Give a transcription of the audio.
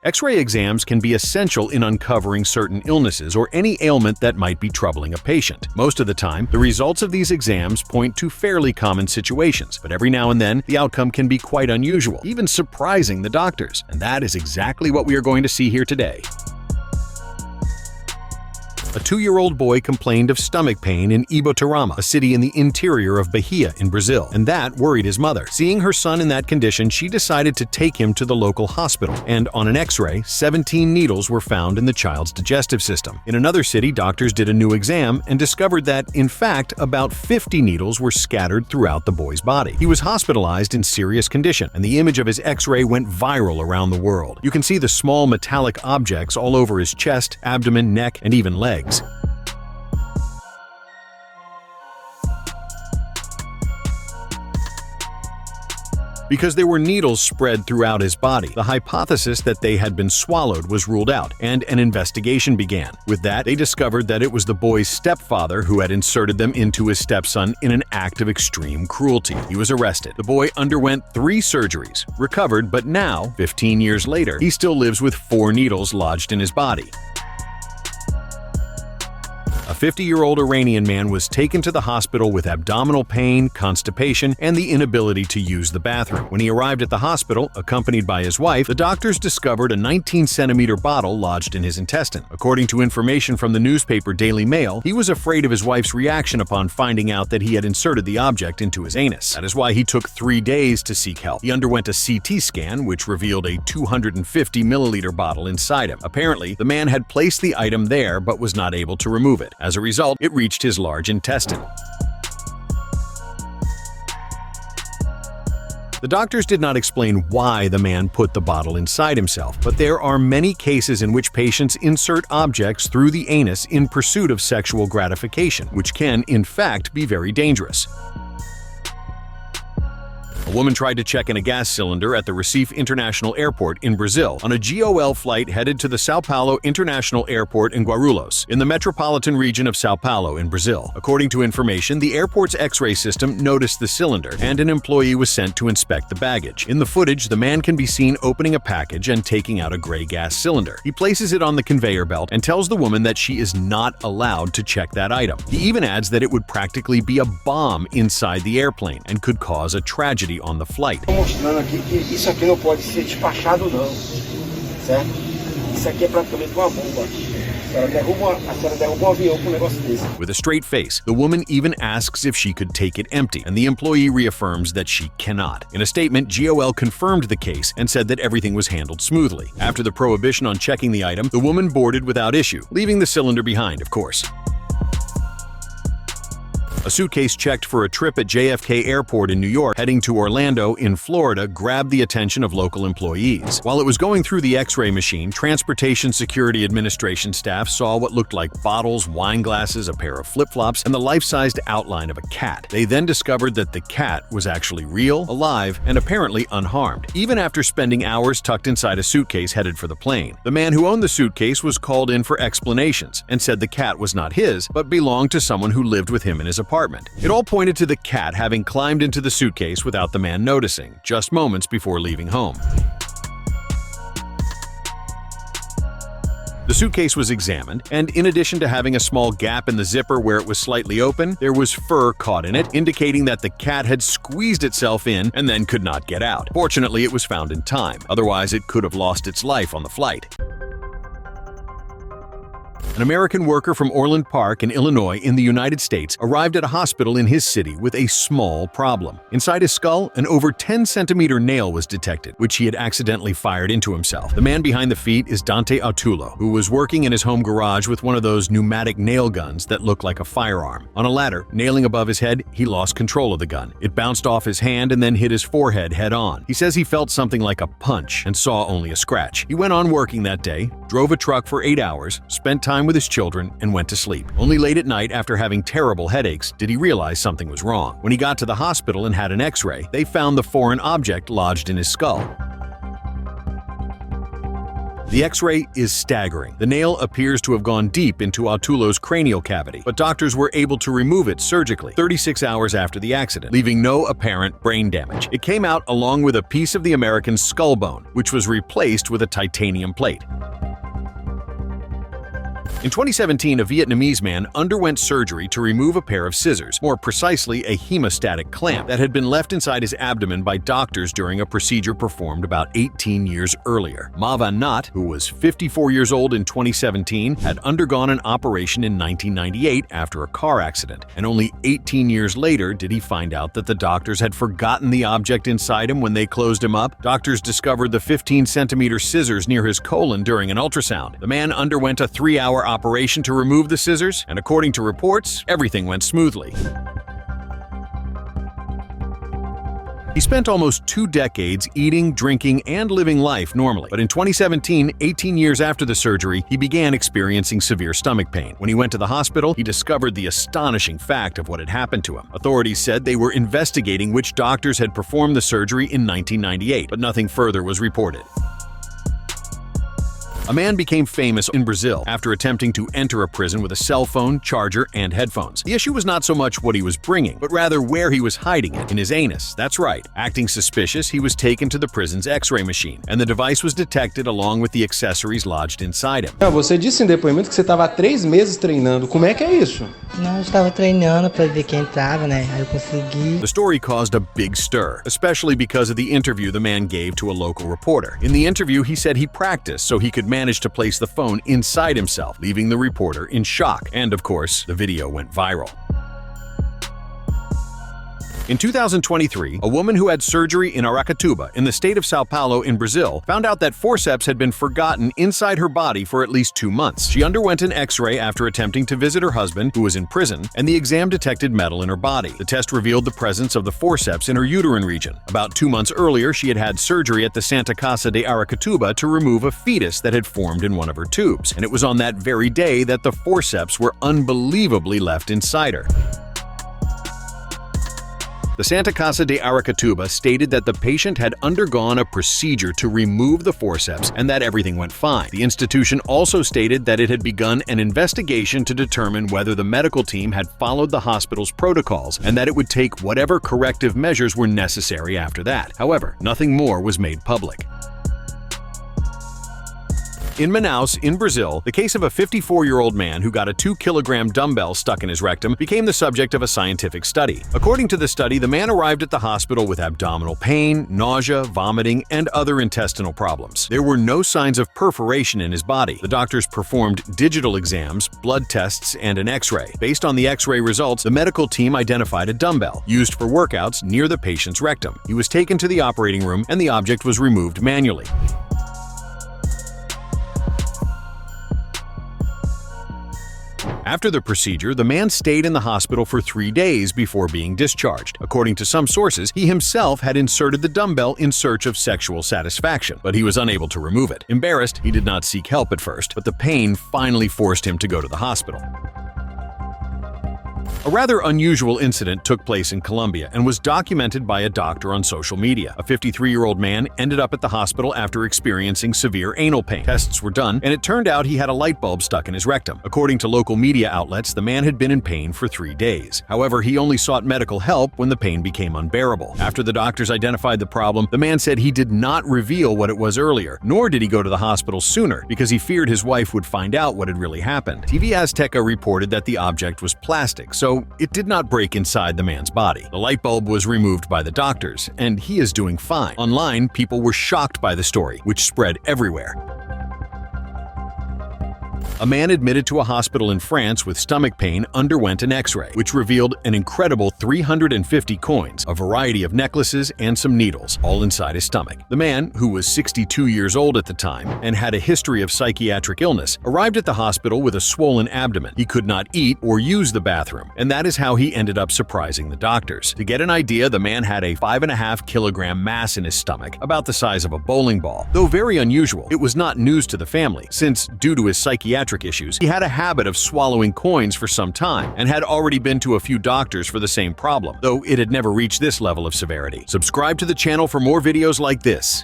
X-ray exams can be essential in uncovering certain illnesses or any ailment that might be troubling a patient. Most of the time, the results of these exams point to fairly common situations, but every now and then, the outcome can be quite unusual, even surprising the doctors. And that is exactly what we are going to see here today. A 2-year-old boy complained of stomach pain in Ibotirama, a city in the interior of Bahia in Brazil, and that worried his mother. Seeing her son in that condition, she decided to take him to the local hospital, and on an X-ray, 17 needles were found in the child's digestive system. In another city, doctors did a new exam and discovered that, in fact, about 50 needles were scattered throughout the boy's body. He was hospitalized in serious condition, and the image of his X-ray went viral around the world. You can see the small metallic objects all over his chest, abdomen, neck, and even legs. Because there were needles spread throughout his body, the hypothesis that they had been swallowed was ruled out, and an investigation began. With that, they discovered that it was the boy's stepfather who had inserted them into his stepson in an act of extreme cruelty. He was arrested. The boy underwent 3 surgeries, recovered, but now, 15 years later, he still lives with 4 needles lodged in his body. A 50-year-old Iranian man was taken to the hospital with abdominal pain, constipation, and the inability to use the bathroom. When he arrived at the hospital, accompanied by his wife, the doctors discovered a 19-centimeter bottle lodged in his intestine. According to information from the newspaper Daily Mail, he was afraid of his wife's reaction upon finding out that he had inserted the object into his anus. That is why he took 3 days to seek help. He underwent a CT scan, which revealed a 250-milliliter bottle inside him. Apparently, the man had placed the item there but was not able to remove it. As a result, it reached his large intestine. The doctors did not explain why the man put the bottle inside himself, but there are many cases in which patients insert objects through the anus in pursuit of sexual gratification, which can, in fact, be very dangerous. A woman tried to check in a gas cylinder at the Recife International Airport in Brazil on a GOL flight headed to the São Paulo International Airport in Guarulhos, in the metropolitan region of São Paulo in Brazil. According to information, the airport's X-ray system noticed the cylinder, and an employee was sent to inspect the baggage. In the footage, the man can be seen opening a package and taking out a gray gas cylinder. He places it on the conveyor belt and tells the woman that she is not allowed to check that item. He even adds that it would practically be a bomb inside the airplane and could cause a tragedy on the flight. Mostrando aqui que isso aqui não pode ser despachado não, certo? Isso aqui é praticamente uma bomba. A senhora derruba um avião com um negócio desse. With a straight face, the woman even asks if she could take it empty, and the employee reaffirms that she cannot. In a statement, GOL confirmed the case and said that everything was handled smoothly. After the prohibition on checking the item, the woman boarded without issue, leaving the cylinder behind, of course. A suitcase checked for a trip at JFK Airport in New York heading to Orlando in Florida grabbed the attention of local employees. While it was going through the X-ray machine, Transportation Security Administration staff saw what looked like bottles, wine glasses, a pair of flip-flops, and the life-sized outline of a cat. They then discovered that the cat was actually real, alive, and apparently unharmed, even after spending hours tucked inside a suitcase headed for the plane. The man who owned the suitcase was called in for explanations and said the cat was not his, but belonged to someone who lived with him in his apartment. It all pointed to the cat having climbed into the suitcase without the man noticing, just moments before leaving home. The suitcase was examined, and in addition to having a small gap in the zipper where it was slightly open, there was fur caught in it, indicating that the cat had squeezed itself in and then could not get out. Fortunately, it was found in time. Otherwise, it could have lost its life on the flight. An American worker from Orland Park in Illinois in the United States arrived at a hospital in his city with a small problem. Inside his skull, an over 10-centimeter nail was detected, which he had accidentally fired into himself. The man behind the feat is Dante Autulo, who was working in his home garage with one of those pneumatic nail guns that look like a firearm. On a ladder, nailing above his head, he lost control of the gun. It bounced off his hand and then hit his forehead head-on. He says he felt something like a punch and saw only a scratch. He went on working that day, drove a truck for 8 hours, spent time with his children, and went to sleep. Only late at night, after having terrible headaches, did he realize something was wrong. When he got to the hospital and had an X-ray, they found the foreign object lodged in his skull. The X-ray is staggering. The nail appears to have gone deep into Autulo's cranial cavity, but doctors were able to remove it surgically 36 hours after the accident, leaving no apparent brain damage. It came out along with a piece of the American's skull bone, which was replaced with a titanium plate. In 2017, a Vietnamese man underwent surgery to remove a pair of scissors, more precisely a hemostatic clamp, that had been left inside his abdomen by doctors during a procedure performed about 18 years earlier. Ma Van Nat, who was 54 years old in 2017, had undergone an operation in 1998 after a car accident, and only 18 years later did he find out that the doctors had forgotten the object inside him when they closed him up. Doctors discovered the 15-centimeter scissors near his colon during an ultrasound. The man underwent a 3-hour operation to remove the scissors, and according to reports, everything went smoothly. He spent almost 2 decades eating, drinking, and living life normally. But in 2017, 18 years after the surgery, he began experiencing severe stomach pain. When he went to the hospital, he discovered the astonishing fact of what had happened to him. Authorities said they were investigating which doctors had performed the surgery in 1998, but nothing further was reported. A man became famous in Brazil after attempting to enter a prison with a cell phone, charger, and headphones. The issue was not so much what he was bringing, but rather where he was hiding it, in his anus. That's right. Acting suspicious, he was taken to the prison's X-ray machine, and the device was detected along with the accessories lodged inside him. Você disse em depoimento que você estava há 3 meses treinando. Como é que é isso? Não, eu estava treinando para ver quem entrava, né? Aí eu consegui. The story caused a big stir, especially because of the interview the man gave to a local reporter. In the interview, he said he practiced so he could manage to place the phone inside himself, leaving the reporter in shock. And of course, the video went viral. In 2023, a woman who had surgery in Aracatuba, in the state of Sao Paulo in Brazil, found out that forceps had been forgotten inside her body for at least 2 months. She underwent an X-ray after attempting to visit her husband, who was in prison, and the exam detected metal in her body. The test revealed the presence of the forceps in her uterine region. About 2 months earlier, she had had surgery at the Santa Casa de Aracatuba to remove a fetus that had formed in one of her tubes, and it was on that very day that the forceps were unbelievably left inside her. The Santa Casa de Aracatuba stated that the patient had undergone a procedure to remove the forceps and that everything went fine. The institution also stated that it had begun an investigation to determine whether the medical team had followed the hospital's protocols and that it would take whatever corrective measures were necessary after that. However, nothing more was made public. In Manaus, in Brazil, the case of a 54-year-old man who got a 2-kilogram dumbbell stuck in his rectum became the subject of a scientific study. According to the study, the man arrived at the hospital with abdominal pain, nausea, vomiting, and other intestinal problems. There were no signs of perforation in his body. The doctors performed digital exams, blood tests, and an X-ray. Based on the X-ray results, the medical team identified a dumbbell used for workouts near the patient's rectum. He was taken to the operating room, and the object was removed manually. After the procedure, the man stayed in the hospital for 3 days before being discharged. According to some sources, he himself had inserted the dumbbell in search of sexual satisfaction, but he was unable to remove it. Embarrassed, he did not seek help at first, but the pain finally forced him to go to the hospital. A rather unusual incident took place in Colombia and was documented by a doctor on social media. A 53-year-old man ended up at the hospital after experiencing severe anal pain. Tests were done, and it turned out he had a light bulb stuck in his rectum. According to local media outlets, the man had been in pain for 3 days. However, he only sought medical help when the pain became unbearable. After the doctors identified the problem, the man said he did not reveal what it was earlier, nor did he go to the hospital sooner because he feared his wife would find out what had really happened. TV Azteca reported that the object was plastic, so it did not break inside the man's body. The light bulb was removed by the doctors, and he is doing fine. Online, people were shocked by the story, which spread everywhere. A man admitted to a hospital in France with stomach pain underwent an X-ray, which revealed an incredible 350 coins, a variety of necklaces, and some needles, all inside his stomach. The man, who was 62 years old at the time and had a history of psychiatric illness, arrived at the hospital with a swollen abdomen. He could not eat or use the bathroom, and that is how he ended up surprising the doctors. To get an idea, the man had a 5.5-kilogram mass in his stomach, about the size of a bowling ball. Though very unusual, it was not news to the family, since, due to his psychiatric issues, he had a habit of swallowing coins for some time and had already been to a few doctors for the same problem, though it had never reached this level of severity. Subscribe to the channel for more videos like this.